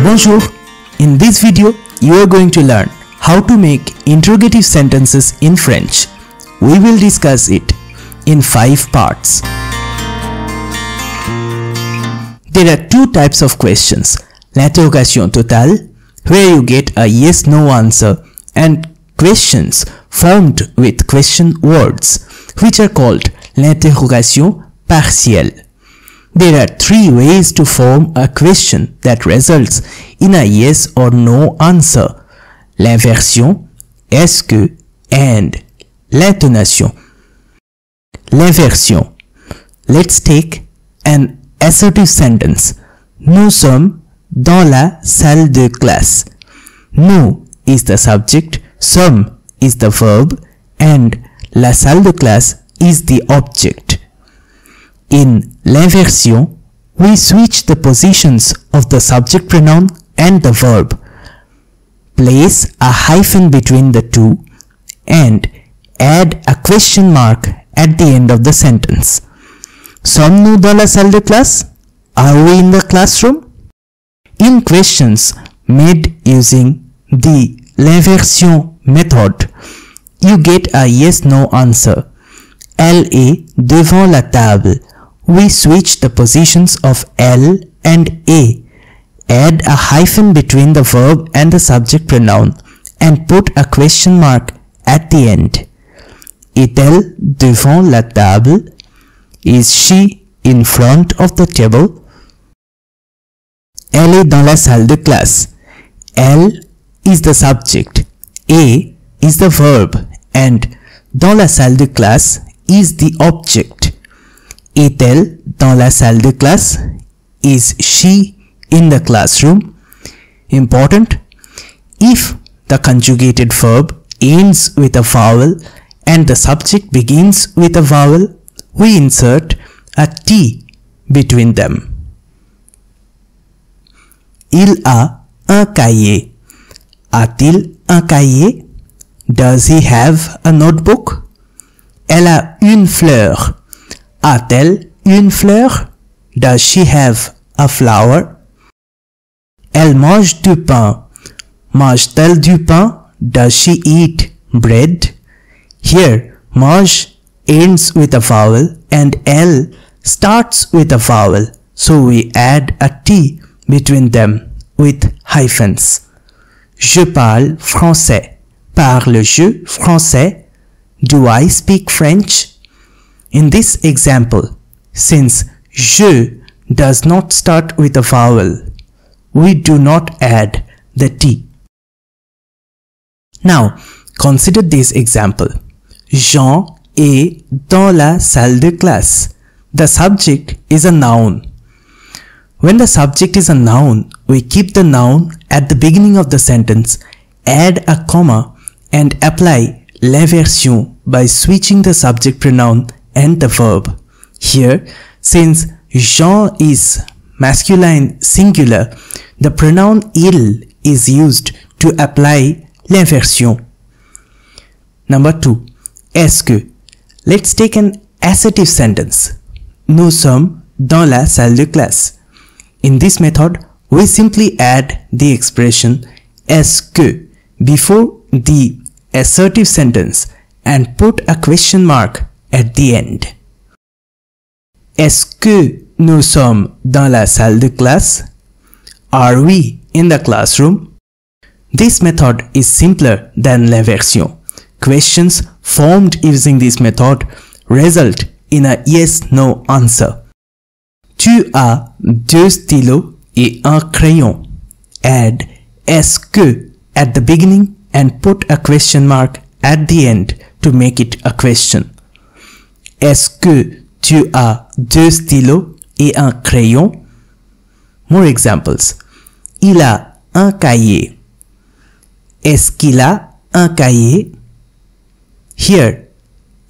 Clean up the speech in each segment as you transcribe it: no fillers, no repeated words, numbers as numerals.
Bonjour! In this video, you are going to learn how to make interrogative sentences in French. We will discuss it in 5 parts. There are 2 types of questions: l'interrogation totale, where you get a yes-no answer, and questions formed with question words, which are called l'interrogation partielle. There are 3 ways to form a question that results in a yes or no answer: l'inversion, est-ce que, and l'intonation. L'inversion. Let's take an assertive sentence. Nous sommes dans la salle de classe. Nous is the subject, sommes is the verb, and la salle de classe is the object. In l'inversion, we switch the positions of the subject pronoun and the verb, place a hyphen between the two, and add a question mark at the end of the sentence. Sommes-nous dans la salle de classe? Are we in the classroom? In questions made using the l'inversion method, you get a yes-no answer. Elle est devant la table. We switch the positions of elle and est, add a hyphen between the verb and the subject pronoun, and put a question mark at the end. Est-elle devant la table? Is she in front of the table? Elle est dans la salle de classe. Elle is the subject, est is the verb, and dans la salle de classe is the object. Est-elle dans la salle de classe? Is she in the classroom? Important: if the conjugated verb ends with a vowel and the subject begins with a vowel, we insert a T between them. Il a un cahier. A-t-il un cahier? Does he have a notebook? Elle a une fleur. A-t-elle une fleur? Does she have a flower? Elle mange du pain. Mange-t-elle du pain? Does she eat bread? Here, mange ends with a vowel and elle starts with a vowel, so we add a T between them with hyphens. Je parle français. Parle-je français? Do I speak French? In this example, since je does not start with a vowel, we do not add the T. Now, consider this example. Jean est dans la salle de classe. The subject is a noun. When the subject is a noun, we keep the noun at the beginning of the sentence, add a comma, and apply l'inversion by switching the subject pronoun and the verb. Here, since Jean is masculine singular, the pronoun il is used to apply l'inversion. Number 2. Est-ce que. Let's take an assertive sentence. Nous sommes dans la salle de classe. In this method, we simply add the expression est-ce que before the assertive sentence and put a question mark at the end. Est-ce que nous sommes dans la salle de classe? Are we in the classroom? This method is simpler than l'inversion. Questions formed using this method result in a yes-no answer. Tu as 2 stylos et un crayon. Add est-ce que at the beginning and put a question mark at the end to make it a question. Est-ce que tu as 2 stylos et un crayon? More examples. Il a un cahier. Est-ce qu'il a un cahier? Here,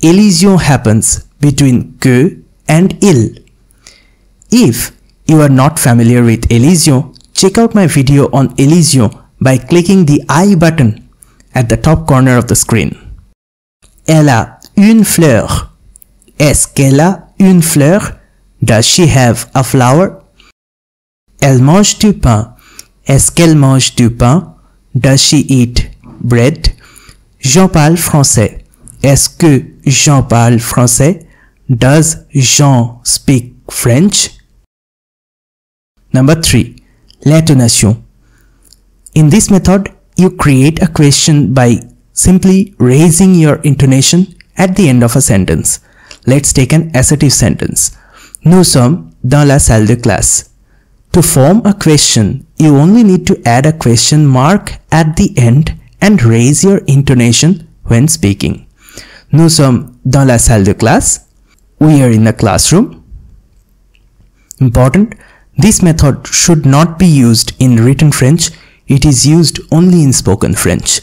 elision happens between que and il. If you are not familiar with elision, check out my video on elision by clicking the I button at the top corner of the screen. Elle a une fleur. Est-ce qu'elle a une fleur? Does she have a flower? Elle mange du pain. Est-ce qu'elle mange du pain? Does she eat bread? Jean parle français. Est-ce que Jean parle français? Does Jean speak French? Number 3. L'intonation. In this method, you create a question by simply raising your intonation at the end of a sentence. Let's take an assertive sentence. Nous sommes dans la salle de classe. To form a question, you only need to add a question mark at the end and raise your intonation when speaking. Nous sommes dans la salle de classe. We are in the classroom. Important, this method should not be used in written French. It is used only in spoken French.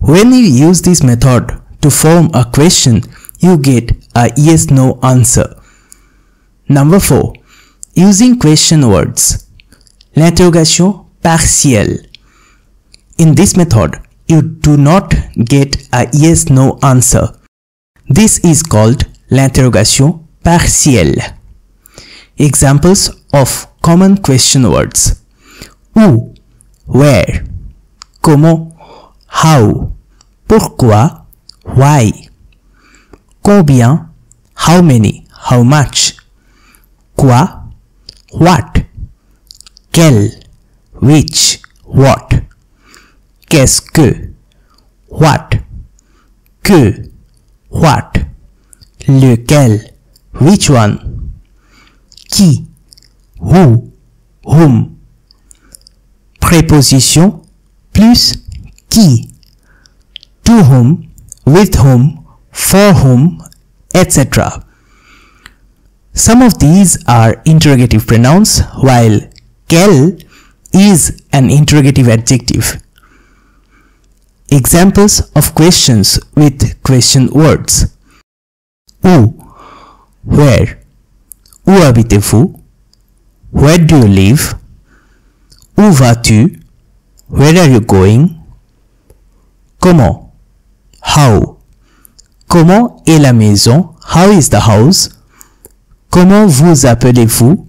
When you use this method to form a question, you get a yes-no answer. Number 4. Using question words. L'interrogation partielle. In this method, you do not get a yes-no answer. This is called l'interrogation partielle. Examples of common question words. Où, where, comment, how, pourquoi, why, combien, how many, how much, quoi, what, quel, which, what, qu'est-ce que, what, que, what, lequel, which one, qui, who, whom. Préposition plus qui. To whom, with whom, for whom, etc. Some of these are interrogative pronouns, while quel is an interrogative adjective. Examples of questions with question words. Où, where, où habitez-vous? Where do you live? Où vas-tu? Where are you going? Comment? How? Comment est la maison? How is the house? Comment vous appelez-vous?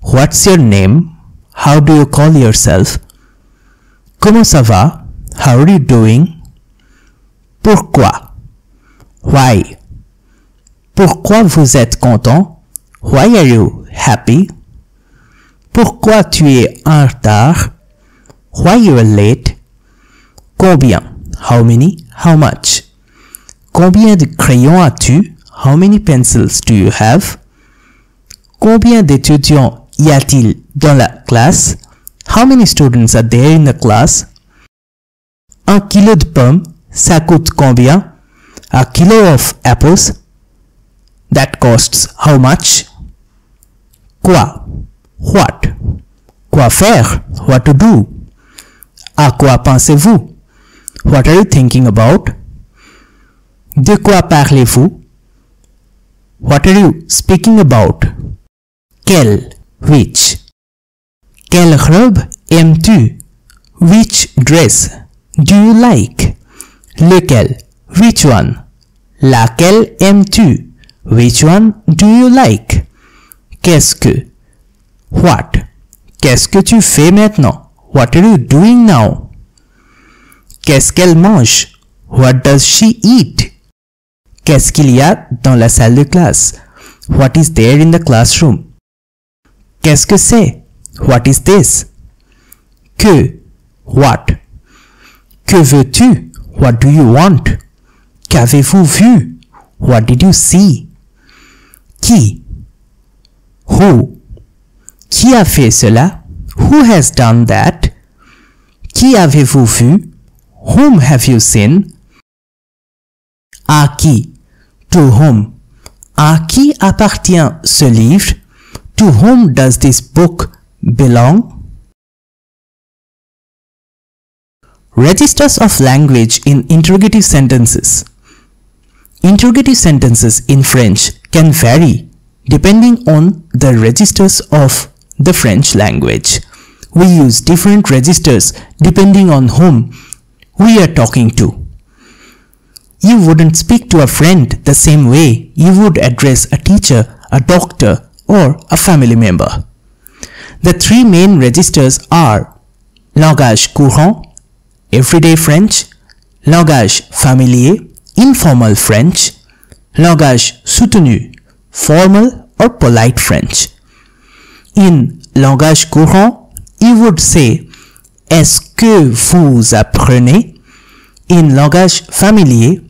What's your name? How do you call yourself? Comment ça va? How are you doing? Pourquoi? Why? Pourquoi vous êtes content? Why are you happy? Pourquoi tu es en retard? Why you are late? Combien? How many? How much? Combien de crayons as-tu? How many pencils do you have? Combien d'étudiants y a-t-il dans la classe? How many students are there in the class? Un kilo de pommes, ça coûte combien? A kilo of apples, that costs how much? Quoi? What? Quoi faire? What to do? À quoi pensez-vous? What are you thinking about? De quoi parlez-vous? What are you speaking about? Quel? Which? Quelle robe aimes-tu? Which dress do you like? Lequel? Which one? Laquelle aimes-tu? Which one do you like? Qu'est-ce que? What? Qu'est-ce que tu fais maintenant? What are you doing now? Qu'est-ce qu'elle mange? What does she eat? Qu'est-ce qu'il y a dans la salle de classe? What is there in the classroom? Qu'est-ce que c'est? What is this? Que? What? Que veux-tu? What do you want? Qu'avez-vous vu? What did you see? Qui? Who? Qui a fait cela? Who has done that? Qui avez-vous vu? Whom have you seen? À qui? To whom? À qui appartient ce livre? To whom does this book belong? Registers of language in interrogative sentences. Interrogative sentences in French can vary depending on the registers of the French language. We use different registers depending on whom we are talking to. You wouldn't speak to a friend the same way you would address a teacher, a doctor, or a family member. The three main registers are langage courant, everyday French, langage familier, informal French, langage soutenu, formal or polite French. In langage courant, you would say est-ce que vous apprenez? In langage familier,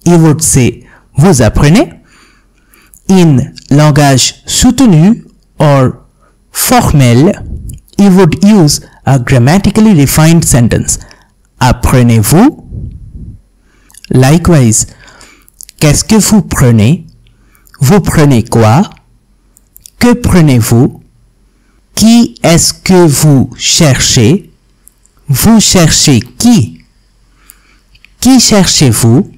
you would say vous apprenez? In langage soutenu or formel, you would use a grammatically refined sentence. Apprenez-vous? Likewise, qu'est-ce que vous prenez? Vous prenez quoi? Que prenez-vous? Qui est-ce que vous cherchez? Vous cherchez qui? Qui cherchez-vous?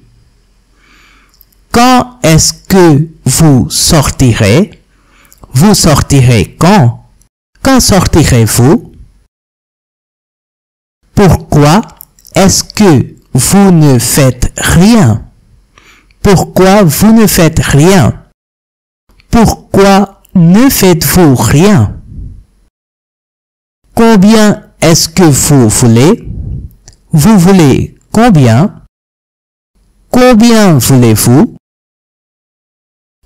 Quand est-ce que vous sortirez? Vous sortirez quand? Quand sortirez-vous? Pourquoi est-ce que vous ne faites rien? Pourquoi vous ne faites rien? Pourquoi ne faites-vous rien? Combien est-ce que vous voulez? Vous voulez combien? Combien voulez-vous?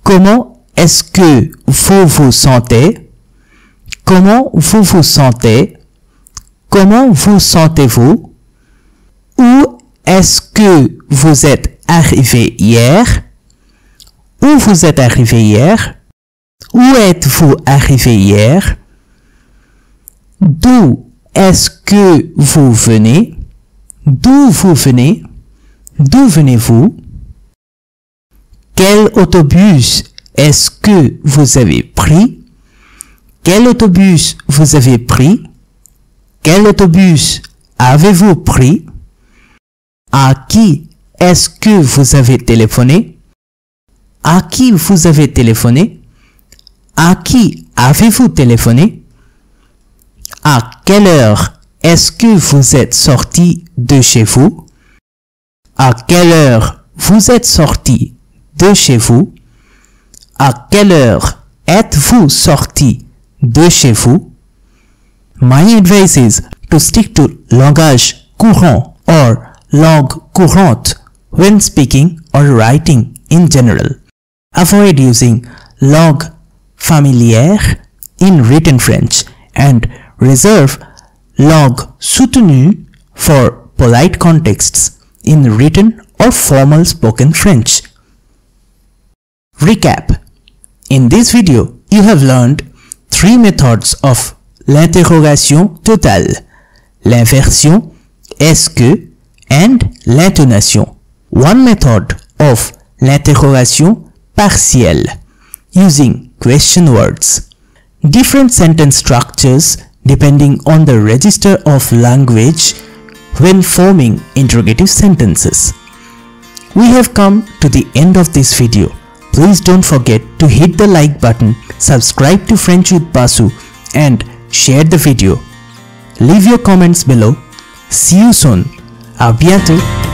Comment est-ce que vous vous sentez? Comment vous vous sentez? Comment vous sentez-vous? Où est-ce que vous êtes arrivé hier? Où vous êtes arrivé hier? Où êtes-vous arrivé hier? D'où est-ce que vous venez? D'où vous venez? D'où venez-vous? Quel autobus est-ce que vous avez pris? Quel autobus vous avez pris? Quel autobus avez-vous pris? À qui est-ce que vous avez téléphoné? À qui vous avez téléphoné? À qui avez-vous téléphoné? À quelle heure est-ce que vous êtes sorti de chez vous? À quelle heure vous êtes sorti de chez vous? À quelle heure êtes-vous sorti de chez vous? My advice is to stick to langage courant or langue courante when speaking or writing in general. Avoid using langue familière in written French and reserve langue soutenue for polite contexts in written or formal spoken French. Recap. In this video, you have learned 3 methods of l'interrogation totale, l'inversion, est-ce que, and l'intonation. 1 method of l'interrogation partielle, using question words. Different sentence structures depending on the register of language when forming interrogative sentences. We have come to the end of this video. Please don't forget to hit the like button, subscribe to French with Basu and share the video. Leave your comments below. See you soon. À bientôt.